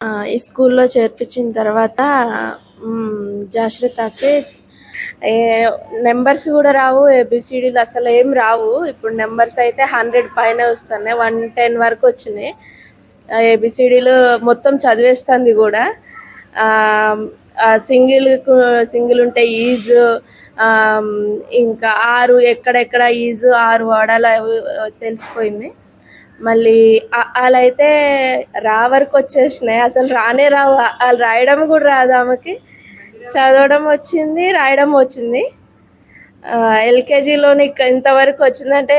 ఈ స్కూల్లో చేర్పించిన తర్వాత జాశ్రితకి ఏ నెంబర్స్ కూడా రావు, ఏబిసిడీలు అసలు ఏం రావు. ఇప్పుడు నెంబర్స్ అయితే 100 పైన వస్తున్నాయి, 110 వరకు వచ్చినాయి. ఏబిసిడీలు మొత్తం చదివేస్తుంది కూడా. సింగిల్ ఉంటే ఈజ్, ఇంకా 6 ఎక్కడెక్కడ ఈజ్ 6 వాడాలి తెలిసిపోయింది. మళ్ళీ అలా అయితే వరకు వచ్చేసినాయి. అసలు రానే రావు, వాళ్ళు రాయడం కూడా రాదు ఆమెకి. చదవడం వచ్చింది, రాయడం వచ్చింది. ఎల్కేజీలోని ఇంతవరకు వచ్చిందంటే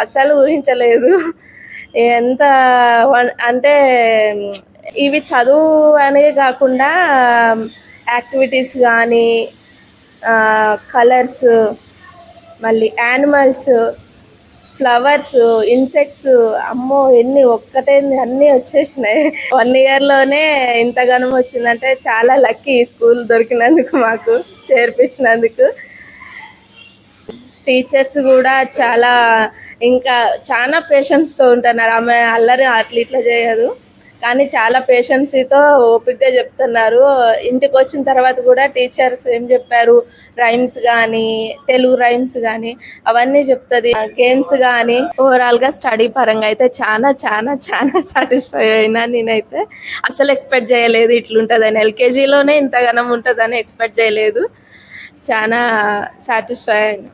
అసలు ఊహించలేదు. ఎంత అంటే ఇవి చదువు అనేది కాకుండా యాక్టివిటీస్ కానీ, కలర్స్, మళ్ళీ యానిమల్స్, ఫ్లవర్స్, ఇన్సెక్ట్స్, అమ్మో ఎన్ని ఒక్కటే అన్నీ వచ్చేసినాయి. 1 ఇయర్లోనే ఇంతగానం వచ్చిందంటే చాలా లక్కీ స్కూల్ దొరికినందుకు, మాకు చేర్పించినందుకు. టీచర్స్ కూడా చాలా పేషెన్స్తో ఉంటున్నారు. ఆమె అల్లరి అట్లా ఇట్లా చేయదు, కానీ చాలా పేషెన్సీతో ఓపికగా చెప్తున్నారు. ఇంటికి వచ్చిన తర్వాత కూడా టీచర్స్ ఏం చెప్పారు, రైమ్స్ కానీ, తెలుగు రైమ్స్ కానీ అవన్నీ చెప్తుంది. గేమ్స్ కానీ ఓవరాల్గా స్టడీ పరంగా అయితే చాలా చాలా చాలా సాటిస్ఫై అయినా. నేనైతే అసలు ఎక్స్పెక్ట్ చేయలేదు ఇట్లుంటుందని. ఎల్కేజీలోనే ఇంతగానం ఉంటుందని ఎక్స్పెక్ట్ చేయలేదు. చాలా సాటిస్ఫై అయినా.